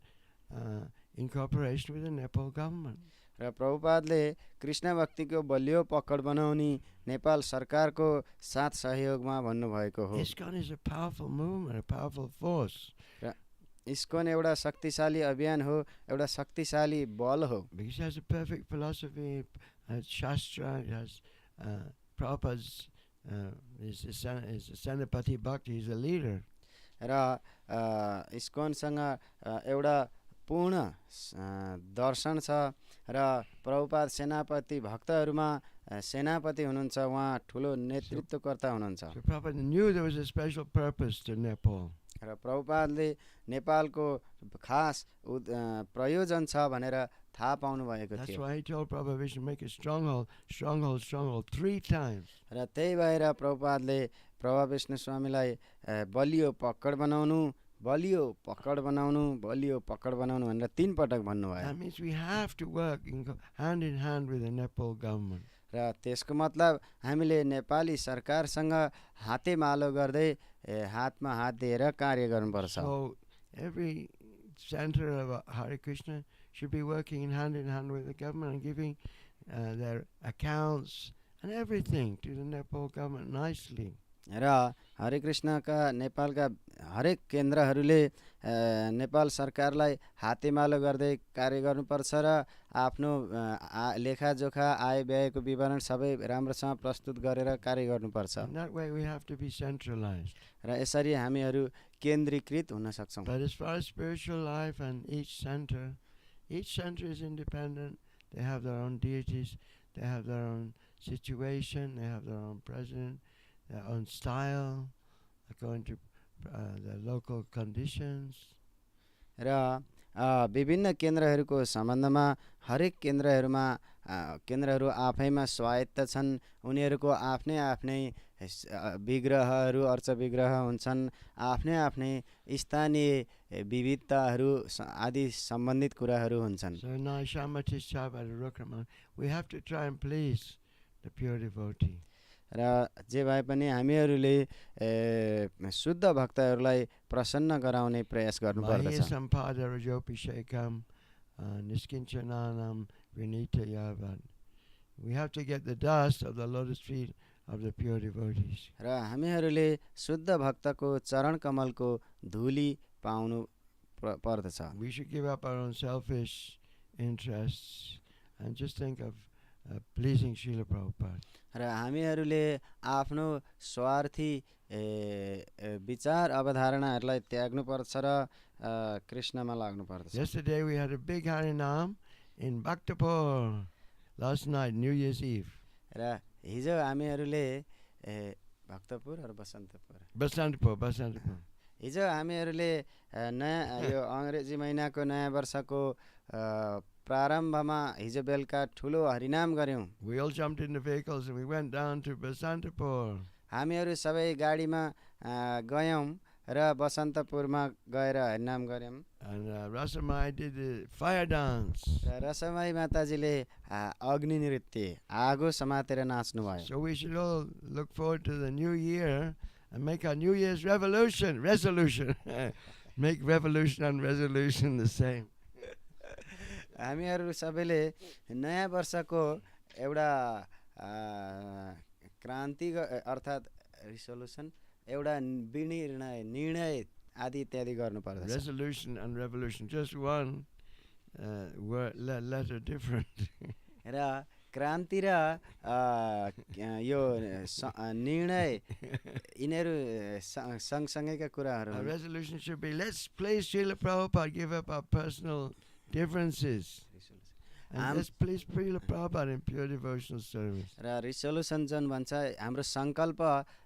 in cooperation with the Nepal government. र प्रभुपादले कृष्ण भक्तिको बलियो पकड बनाउने नेपाल सरकारको साथ सहयोगमा भन्नुभएको हो। ISKCON is a powerful movement, a powerful force. र इस्कन एउटा शक्तिशाली अभियान हो, एउटा शक्तिशाली बल हो। Because it has a perfect philosophy, it has Shastra, it has Prabhupada's is a Sanapati Bhakti, he's a leader. र इस्कनसँग एउटा पूर्ण दर्शन छ र प्रभुपाद सेनापति भक्तहरूमा सेनापति हुनुहुन्छ, उहाँ ठुलो नेतृत्वकर्ता हुनुहुन्छ। So Prabhupada knew there was a special purpose to Nepal. र प्रभुपादले नेपालको खास प्रयोजन छ भनेर थाहा पाउनु भएको That's थियो। why he told Prabhupada we should make a stronghold 3 times. र त्यही भएर प्रभुपादले प्रभा विष्णु स्वामीलाई बलियो पकड बनाउनु भनेर 3 पटक भन्नुभयो। That means we have to work hand in hand with the Nepal government. र त्यसको मतलब हामीले नेपाली सरकारसँग हातेमालो गर्दै हातमा हात दिएर कार्य गर्नुपर्छ। So every center of Hare Krishna should be working in hand with the government and giving their accounts and everything to the Nepal government nicely. र हरे कृष्णका नेपालका हरेक केन्द्रहरूले नेपाल सरकारलाई हातेमालो गर्दै कार्य गर्नुपर्छ र आफ्नो लेखाजोखा आय व्ययको विवरण सबै राम्रोसँग प्रस्तुत गरेर कार्य गर्नुपर्छ। In that way we have to be centralized. र यसरी हामीहरू केन्द्रीकृत हुन सक्छौँ। But as far as spiritual life and each center is independent. They have their own deities, they have their own situation, they have their own president, their own style, according to the local conditions. र विभिन्न केन्द्रहरूको सम्बन्धमा हरेक केन्द्रहरू आफैमा स्वायत्त छन्। उनीहरूको आफ्नै आफ्नै विग्रहहरू अर्च विग्रह हुन्छन्। आफ्नै आफ्नै स्थानीय विविधताहरू आदि सम्बन्धित कुराहरू हुन्छन्। So now we have to try and please the pure devotee. र जे भए पनि हामीहरूले शुद्ध भक्तहरूलाई प्रसन्न गराउने प्रयास गर्नुपर्दछ। We have to get the dust of the lotus feet of the pure devotees. र हामीहरूले शुद्ध भक्तको चरण कमलको धुली पाउनु पर्दछ। We should give up our own selfish interests and just think of pleasing Srila Prabhupada. र हामीहरूले आफ्नो स्वार्थी विचार अवधारणाहरूलाई त्याग्नुपर्छ र कृष्णमा लाग्नुपर्दछ। Yesterday we had a big Harinam in Bhaktapur. Last night, New Year's Eve. र हिजो हामीहरूले भक्तपुर र बसन्तपुर हिजो हामीहरूले नयाँ यो अङ्ग्रेजी महिनाको नयाँ वर्षको प्रारम्भमा हिजो बेलुका ठुलो हरिनाम गर्यौं। We all jumped in the vehicles and we went down to Basantapur. हामीहरू सबै गाडीमा गयौं र बसन्तपुरमा गएर हरिनाम गर्यौं। And Rasamai did the fire dance. रसमाई माताजीले अग्नि नृत्य आगो समातेर नाच्नु भयो। So we should all look forward to the new year and make our New Year's resolution. Make revolution and resolution the same. हामीहरू सबैले नयाँ वर्षको एउटा क्रान्ति अर्थात् रिसोल्युसन एउटा निर्णय आदि इत्यादि गर्नुपर्दछ। Resolution and revolution, just one word, letter different. र क्रान्ति र यो निर्णय यिनीहरू सँगसँगैका कुराहरू Our resolution should be, let's please Srila Prabhupada, give up our personal differences. And let's please Srila Prabhupada in pure devotional service. र रिसोल्युसन जुन भन्छ हाम्रो संकल्प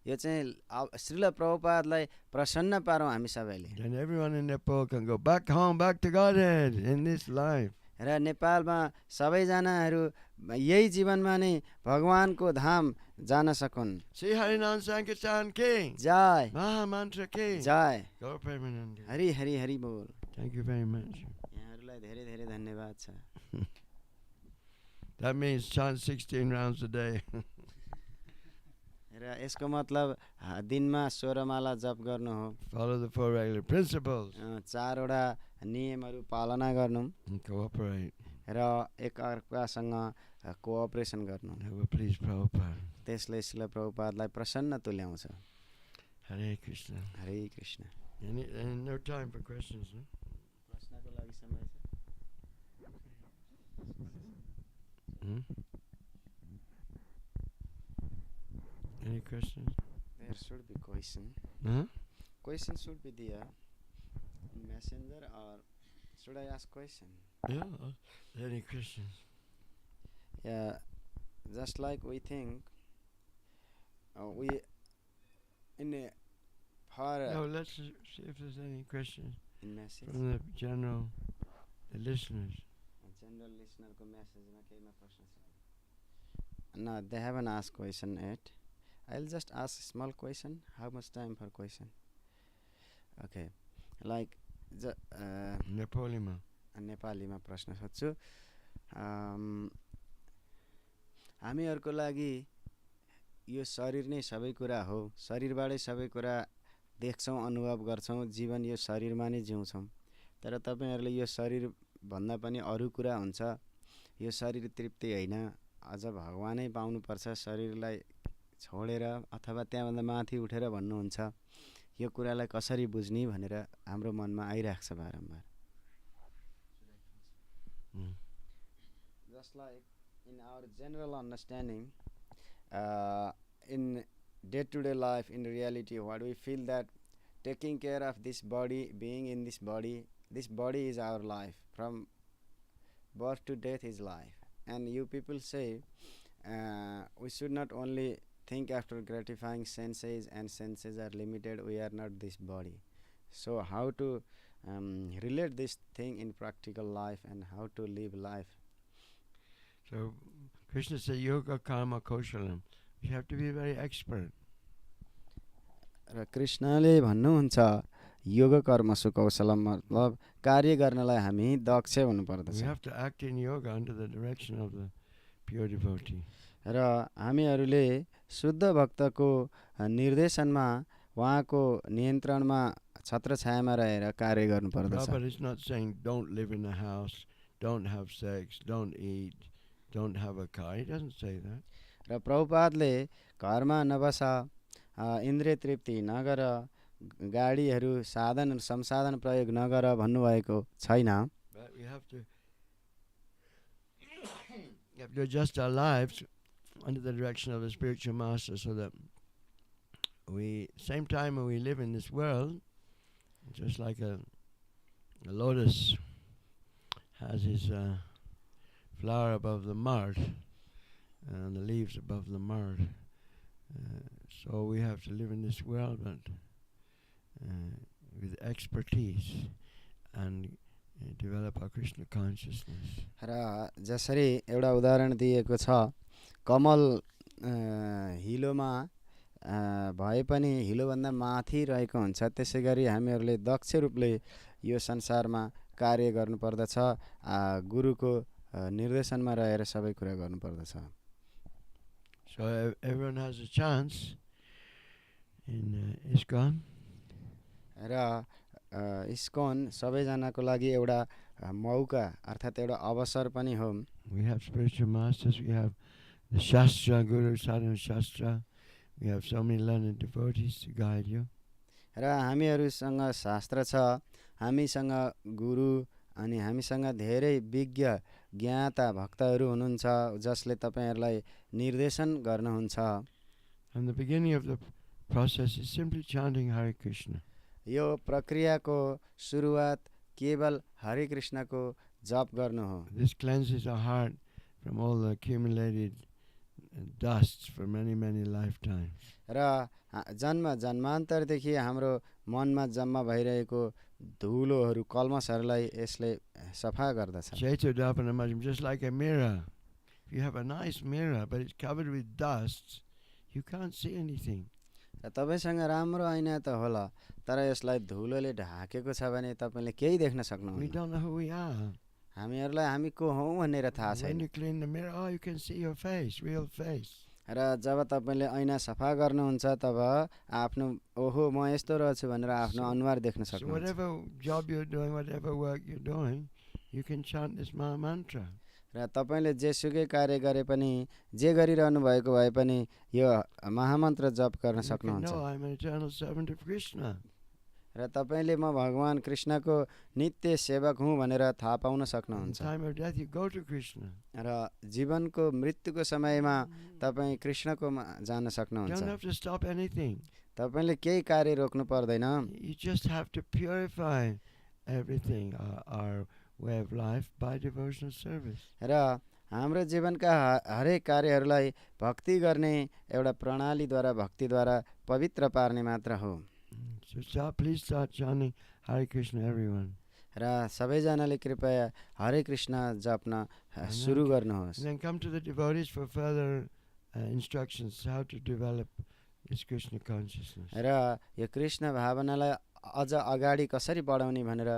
यो चाहिँ श्रील प्रभुपादलाई प्रसन्न पारौँ हामी सबैले। Then everyone in Nepal can go back home, back to Godhead in this life. र नेपालमा सबैजनाहरू यही जीवनमा नै भगवानको धाम जान सकुन्। Sri Harinam Sankirtan ki जय, Maha Mantra ki जय, Gaur Premanandi. हरि हरि हरि बोल। Thank you very much. यहाँहरूलाई धेरै धेरै धन्यवाद छ। That means chant 16 rounds a day. र यसको मतलब दिनमा 16 माला जप गर्नु हो। Follow the four regular principles. चारवटा नियमहरू पालना गर्नु And cooperate. र एकअर्कासँग कोअपरेसन गर्नु। That will please Prabhupada. त्यसले श्रील प्रभुपादलाई प्रसन्न तुल्याउँछ। Hare Krishna. हरे Krishna. And no time for questions. No? प्रश्नको लागि समय छ? Any questions? There should be question. Huh? Question should be there in messenger, or should I ask question? Yeah. Any questions? Yeah, just like we think we in a for No, let's see if there's any questions in message. from the the listeners. General listener ko message ma keima prashna cha. No, they haven't asked question yet. I'll just ask a small question. How much time for question? Okay, like the नेपालीमा प्रश्न सोध्छु। हामीहरूको लागि यो शरीर नै सबै कुरा हो, शरीरबाटै सबै कुरा देख्छौँ अनुभव गर्छौँ जीवन यो शरीरमा नै जिउँछौँ तर तपाईहरुले यो शरीर भन्दा पनि अरु कुरा हुन्छ यो शरीर तृप्ति हैन अझ भगवानै पाउनुपर्छ शरीरलाई छोडेर अथवा त्यहाँभन्दा माथि उठेर भन्नुहुन्छ यो कुरालाई कसरी बुझ्ने भनेर हाम्रो मनमा आइराख्छ बारम्बार Just like in our general understanding in day-to-day life in reality what we feel that taking care of this body being in this body is our life from birth to death is life and you people say we should not only think after gratifying senses and senses are limited we are not this body so how to relate this thing in practical life and how to live life So Krishna said yoga karma kaushalam. You have to be very expert. र कृष्णले भन्नुहुन्छ योग कर्म सुकौशलम मतलब कार्य गर्नलाई हामी दक्ष हुनु पर्दछ We have to act in yoga under the direction of the pure devotee. र हामीहरूले शुद्ध भक्तको निर्देशनमा उहाँको नियन्त्रणमा छत्रछायामा रहेर कार्य गर्नु पर्दछ Prabhupada is not saying don't live in a house, don't have sex, don't eat, don't have a car. He doesn't say that. र प्रभुपादले घरमा नबस इन्द्रिय तृप्ति नगर गाडीहरू साधन संसाधन प्रयोग नगर भन्नुभएको छैन But we have to adjust our lives under the direction of the spiritual master so that we, same time when we live in this world, just like a lotus has his flower above the mud and the leaves above the mud. So we have to live in this world but with expertise and develop our Krishna consciousness. र जसरी एउटा उदाहरण दिएको छ कमल हिलोमा भए पनि हिलोभन्दा माथि रहेको हुन्छ त्यसैगरी हामीहरूले दक्ष रूपले यो संसारमा कार्य गर्नुपर्दछ गुरुको निर्देशनमा रहेर सबै कुरा गर्नुपर्दछ So everyone has a chance in ISKCON. र ISKCON सबैजनाको लागि एउटा मौका अर्थात् एउटा अवसर पनि हो We have spiritual masters, we have the Shastra, Guru Sadhana Shastra, we have so many learned devotees to guide you. र हामीहरूसँग शास्त्र छ हामीसँग गुरु अनि हामीसँग धेरै विज्ञ ज्ञाता भक्तहरू हुनुहुन्छ जसले तपाईहरुलाई निर्देशन गर्नुहुन्छ And the beginning of the process is simply chanting Hare Krishna. यो प्रक्रियाको सुरुवात केवल हरे कृष्णको जप गर्नु हो This cleanses our heart from all the accumulated dusts for many, many lifetimes. र जन्म जन्मान्तरदेखि हाम्रो मनमा जम्मा भइरहेको धुलोहरू कल्मसहरूलाई यसले सफा गर्दछ Chaitodapana, just like a mirror. If you have a nice mirror but it's covered with dust, you can't see anything. र तपाईसँग राम्रो ऐना त होला तर यसलाई धुलोले ढाकेको छ भने तपाईले केही देख्न सक्नुहुन्न We don't know who we are. हामीहरूलाई हामी को हौं भनेर थाहा छैन When you clean the mirror, oh, you can see your face, real face. र जब तपाईले ऐना सफा गर्नुहुन्छ तब आफ्नो ओहो म यस्तो रहेछु भनेर आफ्नो अनुहार देख्न So सक्नुहुन्छ whatever job you're doing, whatever work you're doing, you can chant this Maha mantra. र तपाईले जेसुकै कार्य गरे पनि जे गरिरहनु भएको भए पनि यो महामन्त्र जप गर्न You can सक्नुहुन्छ know I'm an eternal servant of Krishna. र तपाईले म भगवान कृष्णको नित्य सेवक हुँ भनेर थाहा पाउन In सक्नुहुन्छ time of death, you go to Krishna. र जीवनको मृत्युको समयमा तपाई कृष्णको जान You सक्नुहुन्छ don't have to stop anything. तपाईले केही कार्य रोक्नु पर्दैन You just have to purify everything, our way of life, by devotional service. र हाम्रो जीवनका हरेक कार्यहरूलाई भक्ति गर्ने एउटा प्रणालीद्वारा भक्तिद्वारा पवित्र पार्ने मात्र हो So please start chanting Hare Krishna, everyone. र सबैजनाले कृपया हरे कृष्ण जप्न सुरु गर्नुहोस् And then come to the devotees for further instructions how to develop this Krishna consciousness. र यो कृष्ण भावनालाई अझ अगाडि कसरी बढाउने भनेर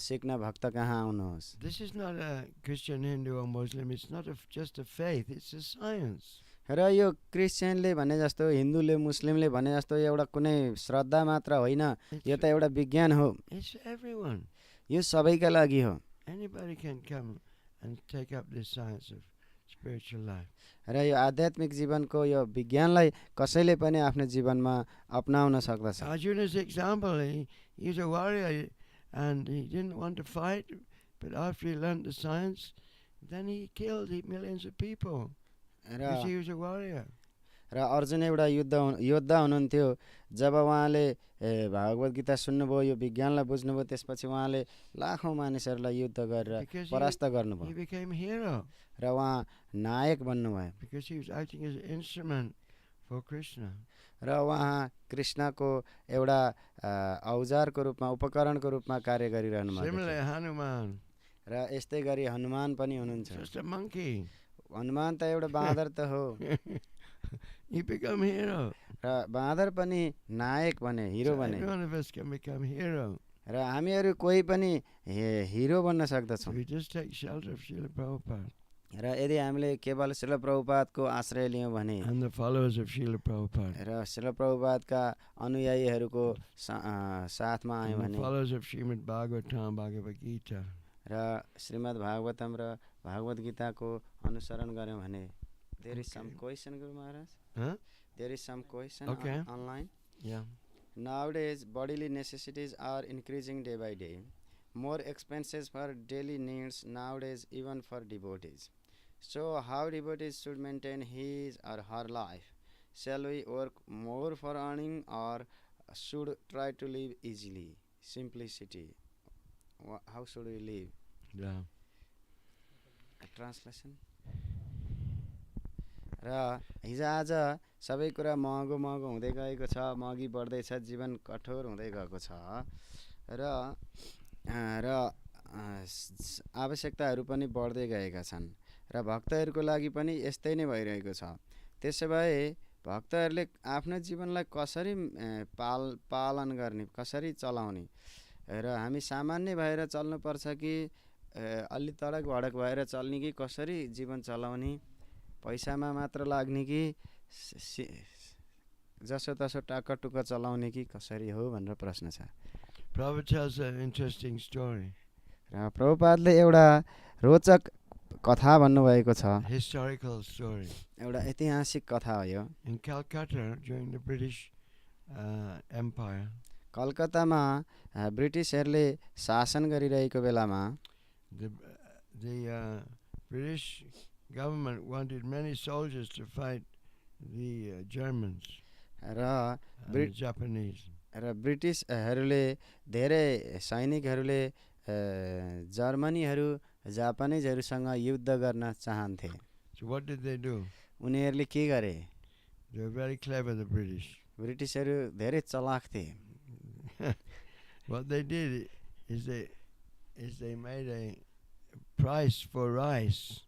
सिक्न भक्त कहाँ आउनुहोस् This is not a Christian, Hindu or Muslim. It's not just a faith. It's a science. र यो क्रिस्चियनले भने जस्तो हिन्दूले मुस्लिमले भने जस्तो एउटा कुनै श्रद्धा मात्र होइन, यो त एउटा विज्ञान हो। It's everyone. यो सबैका लागि हो। Anybody can come and take up this science of spiritual life. र यो आध्यात्मिक जीवनको यो विज्ञानलाई कसैले पनि आफ्नो जीवनमा अपनाउन सक्दछ। Arjuna's example, he's a warrior and he didn't want to fight, but after he learned the science, then he killed millions of people because he was a warrior. र अर्जुन एउटा योद्धा हुनुहुन्थ्यो। जब उहाँले भागवत गीता सुन्नुभयो, यो विज्ञानलाई बुझ्नुभयो, त्यसपछि उहाँले लाखौँ मानिसहरूलाई युद्ध गरेर परास्त गर्नुभयो। He became a hero. र उहाँ नायक बन्नुभयो। Because he was acting as an instrument for Krishna. र उहाँ कृष्णको एउटा औजारको रूपमा, उपकरणको रूपमा कार्य गरिरहनु भएको थियो। Similarly, Hanuman. र यस्तै गरी हनुमान पनि हुनुहुन्छ। Just a monkey. हनुमान त एउटा बाँदर त हो। He became a hero. र बाँदर पनि नायक बने, हिरो बने। Every one of us can become hero. र हामीहरू कोही पनि हिरो बन्न सक्दछौँ। We just take shelter of Srila Prabhupada. र यदि हामीले केवल श्रील प्रभुपादको आश्रय लियौँ भने And the followers of Srila Prabhupada. र श्रील प्रभुपादका अनुयायीहरूको साथमा आयौँ And the भने followers of Srimad Bhagavatam, Bhagavad Gita. र श्रीमद् भागवतम र भागवत गीताको अनुसरण गऱ्यौँ भने there is some question, Guru Maharaj? Huh? There is some question Okay. online. Yeah. Nowadays, bodily necessities are increasing day by day. More expenses for daily needs nowadays, even for devotees. So, how devotees should maintain his or her life? Shall we work more for earning, or should try to live easily? Simplicity. How should we live? Yeah. Translation. र हिजोआज सबै कुरा महँगो महँगो हुँदै गएको छ, महँगी बढ्दैछ, जीवन कठोर हुँदै गएको छ र आवश्यकताहरू पनि बढ्दै गएका छन् र भक्तहरूको लागि पनि यस्तै नै भइरहेको छ। त्यसो भए भक्तहरूले आफ्नो जीवनलाई कसरी पालन गर्ने, कसरी चलाउने, र हामी सामान्य भएर चल्नुपर्छ कि अलि तडक भडक भएर चल्ने कि कसरी जीवन चलाउने, पैसामा मात्र लाग्ने कि जसो तसो टाकटुक चलाउने कि कसरी हो भनेर प्रश्न छ। Prabhupada tells an interesting story. र प्रभुपादले एउटा रोचक कथा भन्नुभएको छ। Historical story. एउटा ऐतिहासिक कथा हो यो। In Calcutta, during the British Empire, कलकत्तामा ब्रिटिसहरूले शासन गरिरहेको बेलामा the British government wanted many soldiers to fight the Germans र and the Japanese. र ब्रिटिसहरूले धेरै सैनिकहरूले जर्मनीहरू जापानिजहरूसँग युद्ध गर्न चाहन्थे। So what did they do? उनीहरूले के गरे? They were very clever, the British. ब्रिटिसहरू धेरै चलाक थिए। What they did is they made a price for rice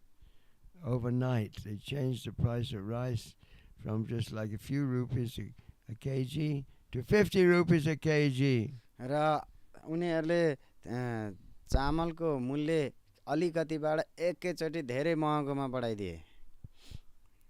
overnight. They changed the price of rice from just like a few rupees a kg to 50 rupees a kg. र उनीहरूले चामलको मूल्य अलिकतिबाट एकैचोटि धेरै महँगोमा बढाइदिए।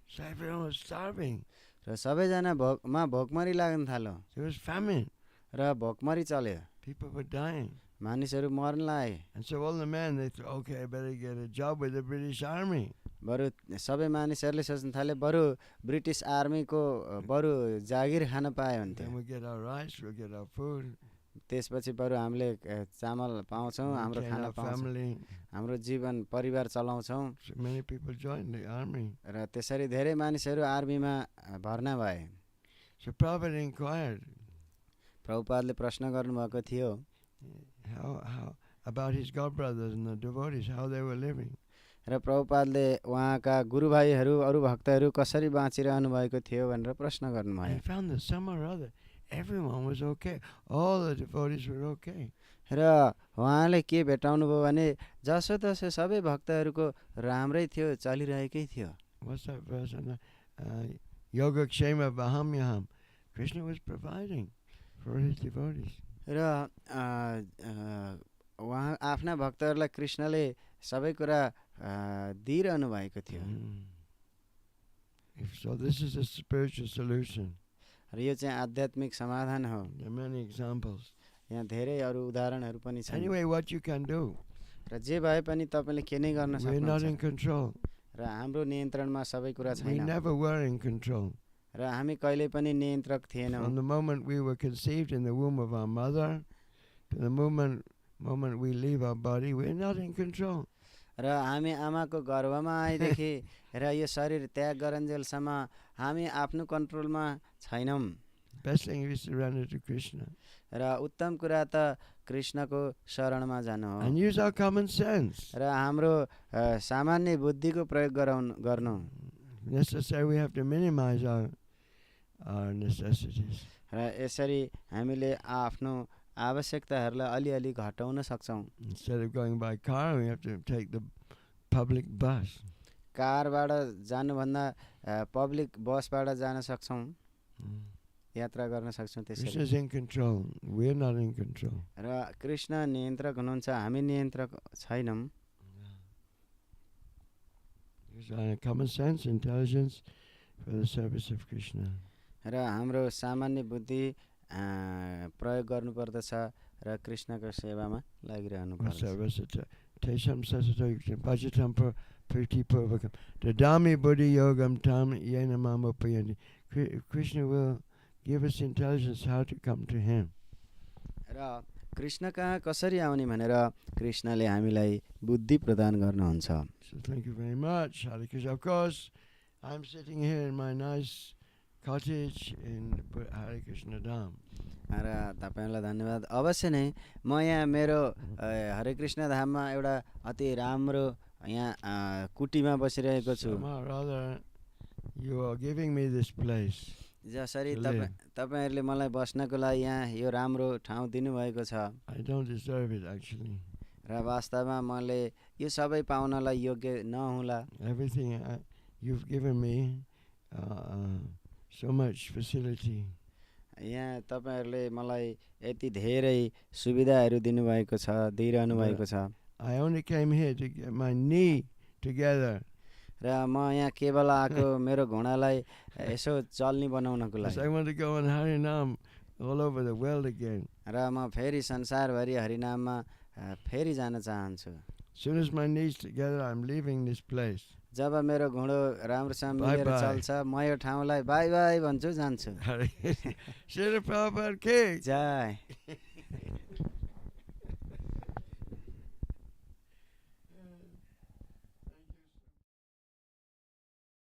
So everyone was starving. र सबैजना भोकमरी लाग्न थाल्यो। There was famine. र भोकमरी चल्यो। People were dying. मानिसहरू मर्न लागे। And so all the men, they thought, okay, I better get a job with the British Army. बरु सबै मानिसहरूले सोच्न थाले बरु ब्रिटिस आर्मीको बरु जागिर खान पाए हुन्थ्यो। Then we get our rice, we'll get our food. त्यसपछि बरु हामीले चामल पाउँछौँ, हाम्रो खाना पाउँछौँ, हाम्रो जीवन परिवार चलाउँछौँ। So many people joined the army. र त्यसरी धेरै मानिसहरू आर्मीमा भर्ना भए। So Prabhupada inquired, प्रभुपादले प्रश्न गर्नुभएको थियो how about his godbrothers and the devotees, how they were living. र प्रभुपादले उहाँका गुरुभाइहरू अरू भक्तहरू कसरी बाँचिरहनु भएको थियो भनेर प्रश्न गर्नुभयो। I found that somehow or other everyone was okay. All the devotees were okay. र उहाँले के भेटाउनु भयो भने जसो तसो सबै भक्तहरूको राम्रै थियो, चलिरहेकै थियो। What's that verse? Yoga-kshema vahamyam. Krishna was providing for his devotees. र उहाँ आफ्ना भक्तहरूलाई कृष्णले सबै कुरा दिइरहनु भएको थियो। So this is a spiritual solution. र यो चाहिँ आध्यात्मिक समाधान हो। There are many examples. यहाँ धेरै अरू उदाहरणहरू पनि छन्। Anyway, what you can do. र जे भए पनि तपाईले के नै गर्न We're not in सक्नुहुन्छ। control. र हाम्रो नियन्त्रणमा सबै कुरा We छैन। never were in control. र हामी कहिले पनि नियन्त्रक थिएनौँ। From the moment we were conceived in the womb of our mother to the moment we leave our body, we're not in control. र हामी आमाको गर्भमा आएदेखि र यो शरीर त्याग गरुन्जेलसम्म हामी आफ्नो कन्ट्रोलमा छैनौँ। Best thing is to surrender to Krishna. र उत्तम कुरा त कृष्णको शरणमा जानु हो। And use our common sense. र हाम्रो सामान्य बुद्धिको प्रयोग गर्नु। Necessary, we have to minimize our necessities. र यसरी हामीले आफ्नो आवश्यकताहरूलाई अलिअलि घटाउन सक्छौँ। Instead of going by car, we have to take the public bus. कारबाट जानुभन्दा पब्लिक बसबाट जान सक्छौँ, यात्रा गर्न सक्छौँ। त्यसरी Krishna is in control. We're not in control. र कृष्ण नियन्त्रक हुनुहुन्छ, हामी नियन्त्रक छैनौँ। Use our common sense, intelligence for the service of Krishna. र हाम्रो सामान्य बुद्धि प्रयोग गर्नुपर्दछ र कृष्णको सेवामा लागिरहनु पर्छ। Tesham sasato bhajatam priti purvakam dadami buddhi yogam tam yena mama payanti. Krishna will give us intelligence how to come to him. र कृष्ण कहाँ कसरी आउने भनेर कृष्णले हामीलाई बुद्धि प्रदान गर्नुहुन्छ। So thank you very much, Hare Krishna. Of course, I'm sitting here in my nice cottage in Hare Krishna Dham. र तपाईलाई धन्यवाद। अवश्य नै म यहाँ मेरो हरे कृष्ण धाममा एउटा अति राम्रो यहाँ कुटीमा बसिरहेको छु। Somehow or other, you are giving me this place. जसरी तपाईहरुले मलाई बस्नको लागि यहाँ यो राम्रो ठाउँ दिनुभएको छ। I don't deserve it actually. र वास्तवमा मैले यो सबै पाउनलाई योग्य नहुला। Everything you've given me, so much facility. यहाँ तपाईहरुले मलाई यति धेरै सुविधाहरू दिनुभएको छ, दिइरहनु भएको छ। I only came here to get my knee together. र म यहाँ केवल आएको मेरो घोडालाई यसो चल्नी बनाउनको लागि। I want to go on Harinam all over the world again. र म फेरि संसारभरि हरिनाममा फेरि जान चाहन्छु। Soon as my knees together, I'm leaving this place. जब मेरो घोडो राम्रोसँग मिलेर चल्छ म यो ठाउँलाई बाई बाई भन्छु, जान्छु। Srila Prabhupada ki जय।